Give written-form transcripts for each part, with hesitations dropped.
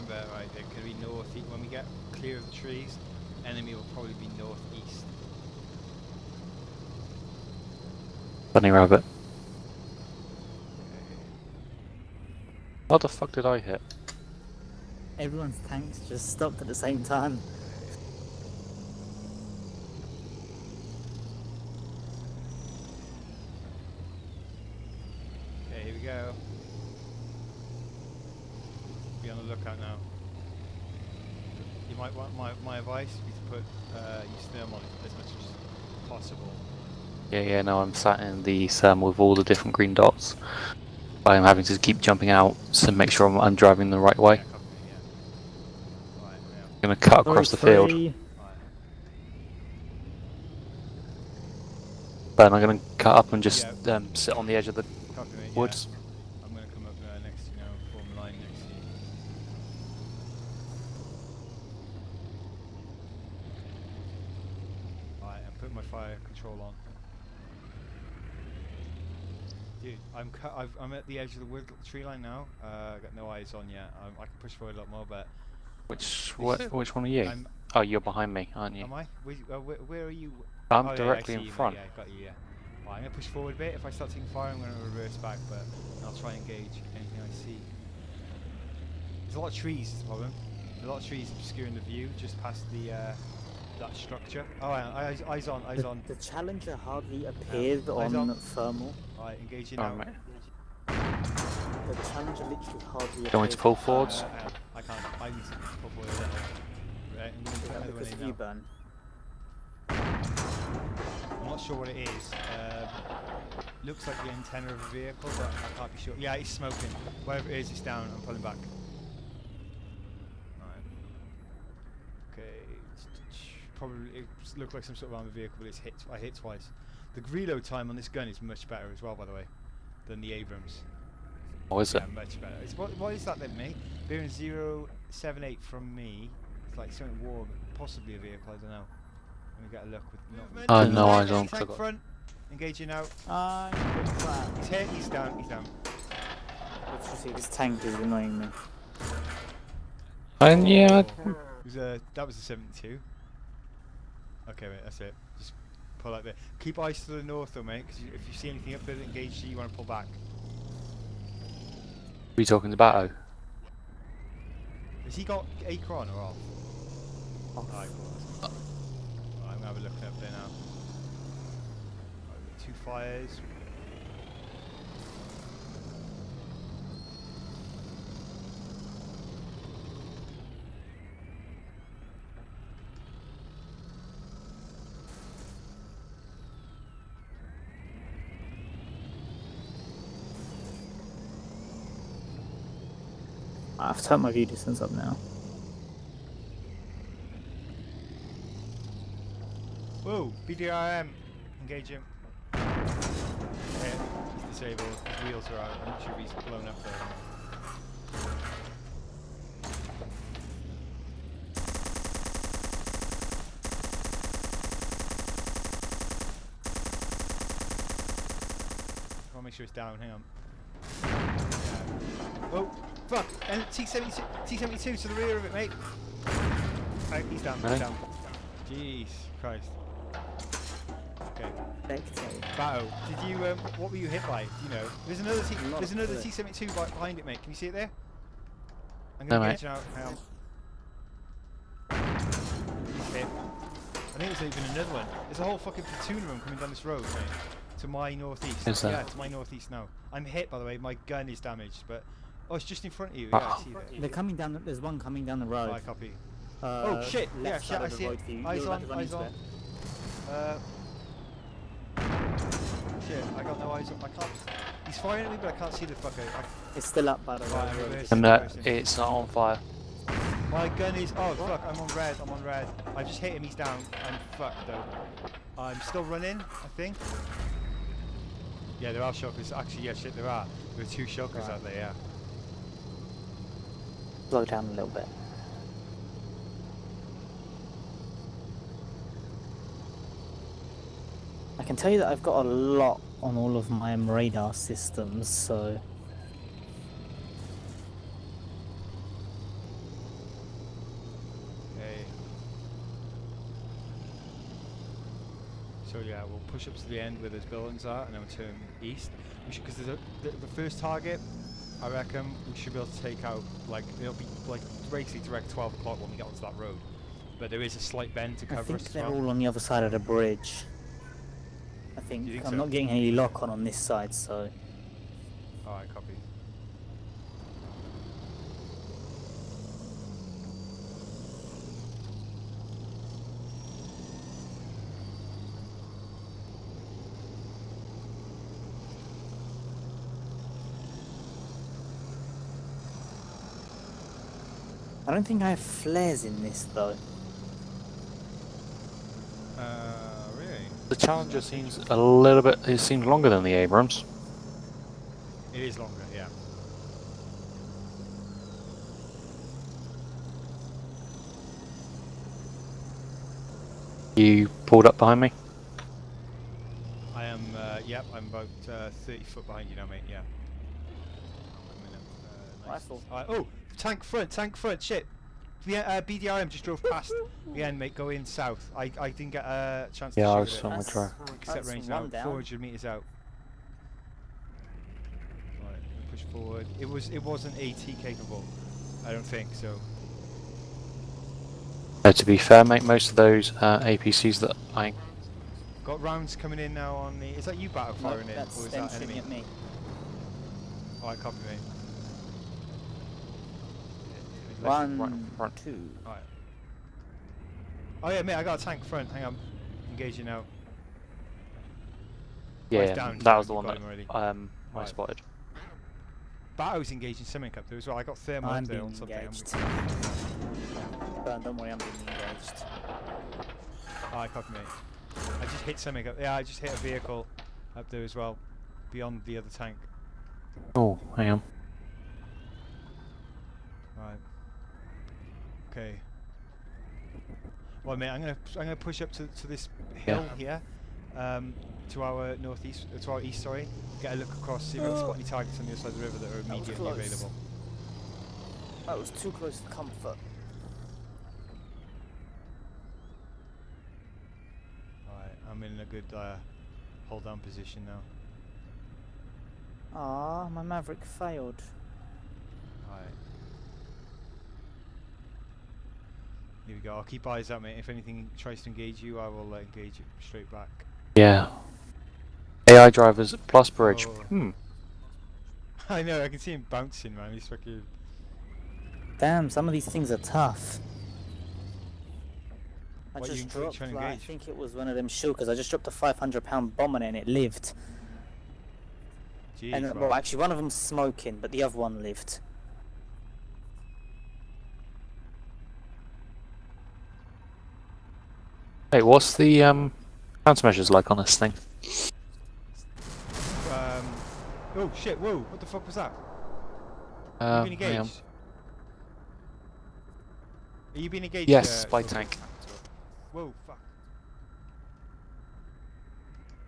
remember, right, they're going to be northeast. When we get clear of the trees, enemy will probably be northeast. Bunny rabbit. What the fuck did I hit? Everyone's tanks just stopped at the same time. Okay, here we go. Be on the lookout now. You might want my advice is to put use thermal as much as possible. Yeah, no, I'm sat in the with all the different green dots. I'm having to keep jumping out to make sure I'm driving the right way. Yeah, copy me, yeah. Right, yeah. I'm going to cut across the field. Right. Then I'm going to cut up and just sit on the edge of the Copy me, woods. Yeah. I'm going to come up next to you now, form a line next to you. Right, I'm putting my fire control on. Dude, I'm at the edge of the wood tree line now. I've got no eyes on yet. I can push forward a lot more, but... Which one are you? Oh, you're behind me, aren't you? Am I? Where are you? I'm directly in front. Yeah, got you, yeah. Right, I'm going to push forward a bit. If I start taking fire, I'm going to reverse back, but I'll try and engage anything I see. There's a lot of trees, is the problem. There's a lot of trees obscuring the view just past the that structure. Oh, eyes on. The Challenger hardly appeared on thermal. Right, engaging now. The Challenger literally hardly appeared. Going to pull forwards? I can't. I need to pull forward a little. Right, I'm going to put another one in now. burn. I'm not sure what it is. Looks like the antenna of a vehicle, but I can't be sure. Yeah, it's smoking. Whatever it is, it's down. I'm pulling back. Right. Okay. Probably it looks like some sort of armored vehicle, but it's hit. I hit twice. The reload time on this gun is much better as well, by the way, than the Abrams. Oh, is it? Yeah, much better. What is that then, mate? Bearing 078 from me. It's like something warm, possibly a vehicle. I don't know. Let me get a look with No eyes on. Tank front. Engaging out. He's hit. He's down. He's down. Let's just see. This tank is annoying me. And yeah. That was a 72. Okay, mate. That's it. Just pull out there. Keep eyes to the north, though, mate. Because if you see anything up there that engages you, you want to pull back. Are you talking to Bato? Has he got ACRE on or off? Off. Alright, cool. I'm going to have a look up there now. Right, we've got 2 fires. I've turned my view distance up now. Whoa, BDRM, engage him. Okay, he's disabled, his wheels are out, I'm not sure if he's blown up there. I want to make sure it's down, hang on. Oh, fuck, and T-72 to the rear of it, mate. Right, he's down, he's down. Jeez Christ. Okay. Bato, did you what were you hit by? Do you know? There's another T-72 behind it, mate. Can you see it there? I'm gonna engage now. Hang on. He's hit. I think there's even another one. There's a whole fucking platoon of them coming down this road, mate. To my northeast. Yeah, to my northeast now. I'm hit, by the way. My gun is damaged, but it's just in front of you. Yeah, I see that. They're coming down. There's one coming down the road. I copy. Oh shit! Yeah, shit, I see it. Eyes on, eyes on. Shit, I got no eyes on. I can't. He's firing at me, but I can't see the fucker. It's still up, by the way. And it's not on fire. My gun is. Oh fuck! I'm on red. I'm on red. I just hit him. He's down. I'm fucked though. I'm still running. I think. Yeah, there are shockers. Actually, yeah, shit, there are. There are 2 shockers out there. Yeah. Slow down a little bit. I can tell you that I've got a lot on all of my radar systems, so... So yeah, we'll push up to the end where those buildings are, and then we'll turn east. Because the first target, I reckon we should be able to take out, like, it'll be like basically direct 12 o'clock when we get onto that road. But there is a slight bend to I cover us think as they're well. all on the other side of the bridge. I think, You think I'm so? not getting any lock on this side, so Alright, copy. I don't think I have flares in this though. Really? The Challenger seems a little bit. It seems longer than the Abrams. It is longer, yeah. You pulled up behind me. I am, yep, I'm about 30 foot behind you now, mate, yeah. I'm in a, nice. Rifle. Oh, tank front, shit! The BDRM just drove past the end, mate, going south. I didn't get a chance to Yeah, I shoot was it. on my try. Set That's range one now, down. 400 meters out. Right, push forward. It wasn't AT capable, I don't think so. To be fair, mate, most of those APCs that I Got rounds coming in now on the. Is that you battle No, firing in, that's or is them that shooting enemy? at me. Alright, copy me. One, front. two. Alright. Oh yeah, mate, I got a tank front. Hang on, engaging now. yeah, he's down, that was the you've one got that him already. I Right. spotted. Batto's engaging something up there as well. I got thermal I'm up there being on something. engaged. Don't worry, I'm being engaged. Alright, copy me. I just hit something up. Yeah, I just hit a vehicle up there as well, beyond the other tank. Oh, hang on. Right. Okay. Well, mate, I'm gonna push up to this hill here, to our northeast, to our east. Sorry. Get a look across, see if I can spot any targets on the other side of the river that are was immediately close. available. That was too close for comfort. Alright, I'm in a good hold down position now. Ah, my Maverick failed. Alright. Here we go. I'll keep eyes out, mate. If anything tries to engage you, I will engage it straight back. Yeah. AI drivers plus bridge. Oh. Hmm. I know, I can see him bouncing, man. He's fucking. Damn, some of these things are tough. I What, you just trying dropped, to like, I engage? think it was one of them shulkers. I just dropped a 500-pound bomb on it and it lived. Jeez, And right. well, actually, one of them's smoking, but the other one lived. Hey, what's the countermeasures like on this thing? Oh shit! Whoa! What the fuck was that? Are you being Hang on. engaged? Are you being engaged? Yes, by Phil? tank. Whoa! Fuck!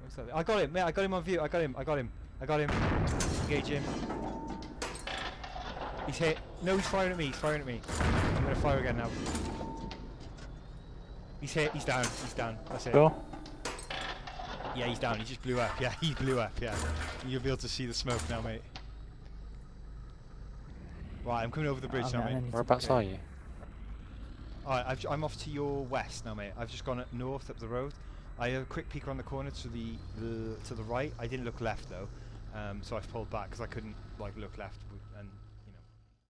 What's that? I got him, mate! I got him on view. I got him! Engage him. He's hit. No, he's firing at me. I'm gonna fire again now. He's hit. He's down. That's it. Sure. Yeah, he's down. He just blew up. Yeah, he blew up. Yeah. You'll be able to see the smoke now, mate. Right, I'm coming over the bridge Oh, now, man, I mate. need Whereabouts Okay. are you? Alright, I'm off to your west now, mate. I've just gone north up the road. I had a quick peek around the corner to the right. I didn't look left though, so I've pulled back because I couldn't like look left and